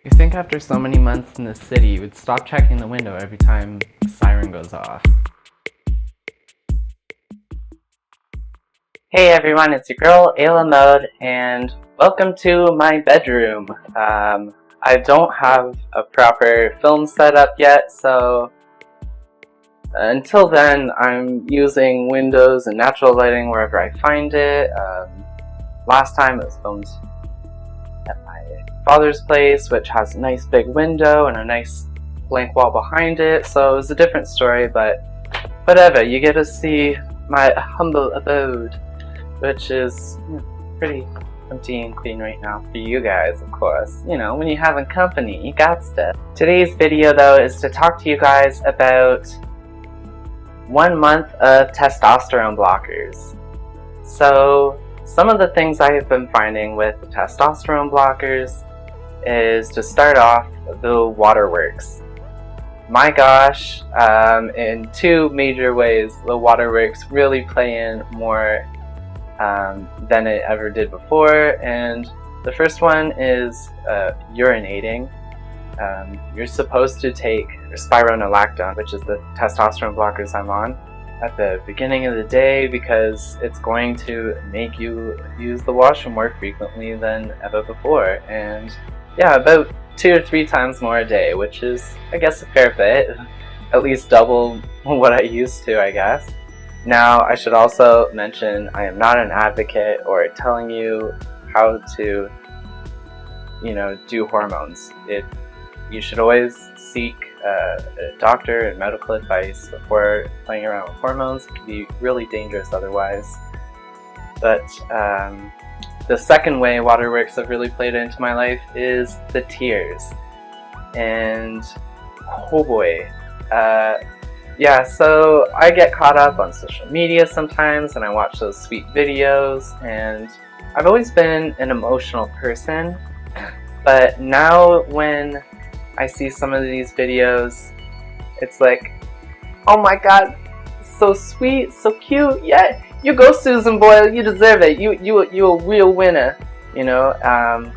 You think after so many months in the city, you would stop checking the window every time the siren goes off. Hey everyone, it's your girl Ayla Mode, and welcome to my bedroom. I don't have a proper film setup yet, so until then I'm using windows and natural lighting wherever I find it. Last time it was filmed at my father's place, which has a nice big window and a nice blank wall behind it, so it was a different story, but whatever, you get to see my humble abode, which is pretty empty and clean right now for you guys, of course. You know, when you're having company, you got stuff. Today's video, though, is to talk to you guys about 1 month of testosterone blockers. So, some of the things I have been finding with the testosterone blockers is, to start off, the waterworks. My gosh, in two major ways, the waterworks really play in more than it ever did before, and the first one is urinating. You're supposed to take spironolactone, which is the testosterone blockers I'm on, at the beginning of the day because it's going to make you use the washroom more frequently than ever before, and yeah, about 2 or 3 times more a day, which is, I guess, a fair bit, at least double what I used to, I guess. Now, I should also mention I am not an advocate or telling you how to, do hormones. You should always seek a doctor and medical advice before playing around with hormones. It can be really dangerous otherwise. But the second way waterworks have really played into my life is the tears. And oh boy, yeah, so I get caught up on social media sometimes and I watch those sweet videos, and I've always been an emotional person, but now when I see some of these videos, it's like, oh my god, so sweet, so cute, yeah, you go Susan Boyle, you deserve it, you a real winner, I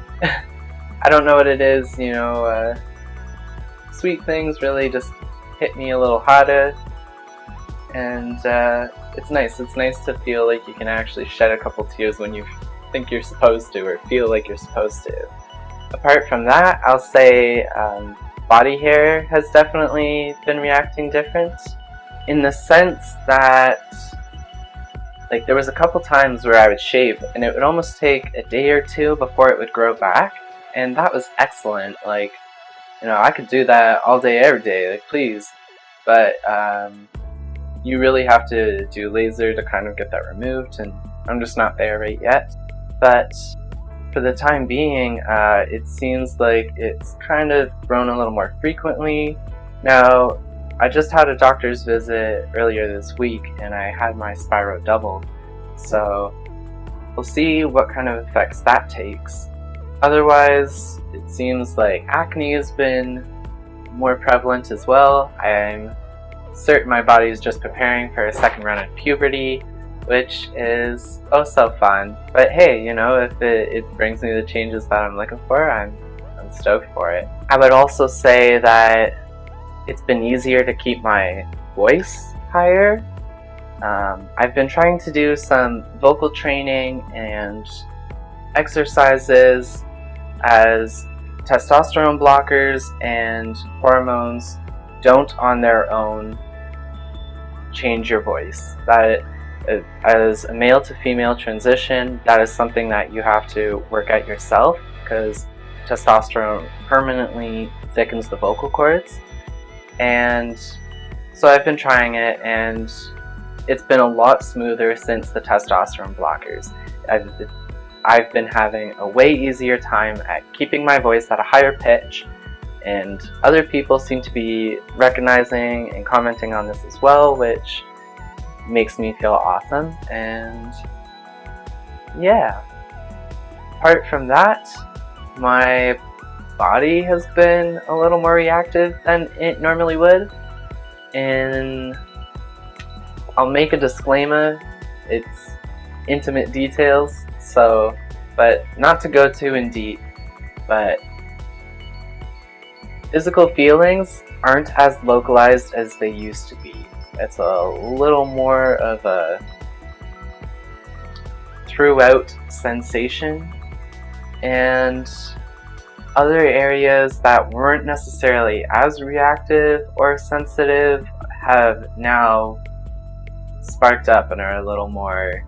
don't know what it is, sweet things really just hit me a little harder, and it's nice to feel like you can actually shed a couple tears when you think you're supposed to, or feel like you're supposed to. Apart from that, I'll say body hair has definitely been reacting different, in the sense that, like, there was a couple times where I would shave and it would almost take a day or two before it would grow back, and that was excellent. Like, I could do that all day, every day, like, please. But you really have to do laser to kind of get that removed, and I'm just not there right yet. But for the time being, it seems like it's kind of grown a little more frequently. Now, I just had a doctor's visit earlier this week, and I had my spiro doubled. So we'll see what kind of effects that takes. Otherwise, it seems like acne has been more prevalent as well. I'm certain my body is just preparing for a second run of puberty, which is oh so fun. But hey, if it brings me the changes that I'm looking for, I'm stoked for it. I would also say that it's been easier to keep my voice higher. I've been trying to do some vocal training and exercises, as testosterone blockers and hormones don't on their own change your voice. That, as a male to female transition, that is something that you have to work at yourself, because testosterone permanently thickens the vocal cords. And so I've been trying it, and it's been a lot smoother since the testosterone blockers. I've been having a way easier time at keeping my voice at a higher pitch, and other people seem to be recognizing and commenting on this as well, which makes me feel awesome. And yeah, apart from that, my body has been a little more reactive than it normally would, and I'll make a disclaimer, it's intimate details, but not to go too in deep, but physical feelings aren't as localized as they used to be. It's a little more of a throughout sensation, and other areas that weren't necessarily as reactive or sensitive have now sparked up and are a little more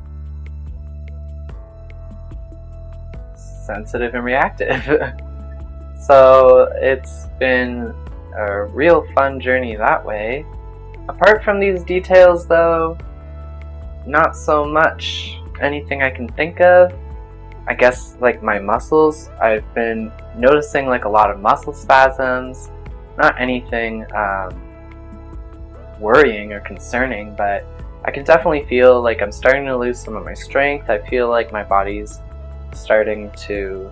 sensitive and reactive. So it's been a real fun journey that way. Apart from these details though, not so much anything I can think of. I guess like my muscles, I've been noticing like a lot of muscle spasms. Not anything worrying or concerning, but I can definitely feel like I'm starting to lose some of my strength. I feel like my body's starting to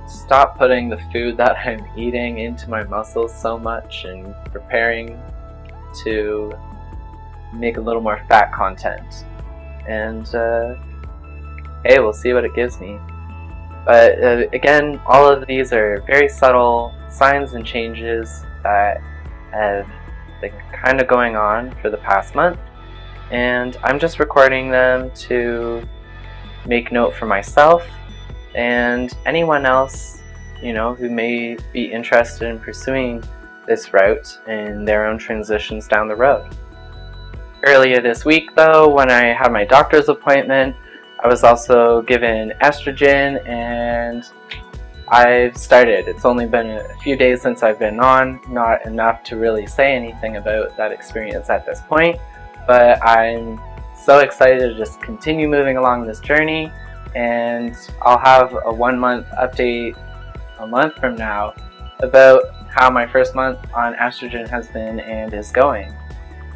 stop putting the food that I'm eating into my muscles so much and preparing to make a little more fat content. And hey, we'll see what it gives me. But again, all of these are very subtle signs and changes that have been kind of going on for the past month, and I'm just recording them to make note for myself and anyone else, who may be interested in pursuing this route in their own transitions down the road. Earlier this week though, when I had my doctor's appointment, I was also given estrogen, and I've started. It's only been a few days since I've been on, not enough to really say anything about that experience at this point, but I'm so excited to just continue moving along this journey, and I'll have a 1 month update a month from now about how my first month on estrogen has been and is going.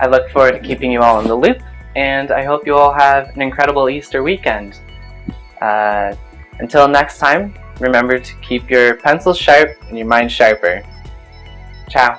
I look forward to keeping you all in the loop, and I hope you all have an incredible Easter weekend. Until next time, remember to keep your pencils sharp and your mind sharper. Ciao.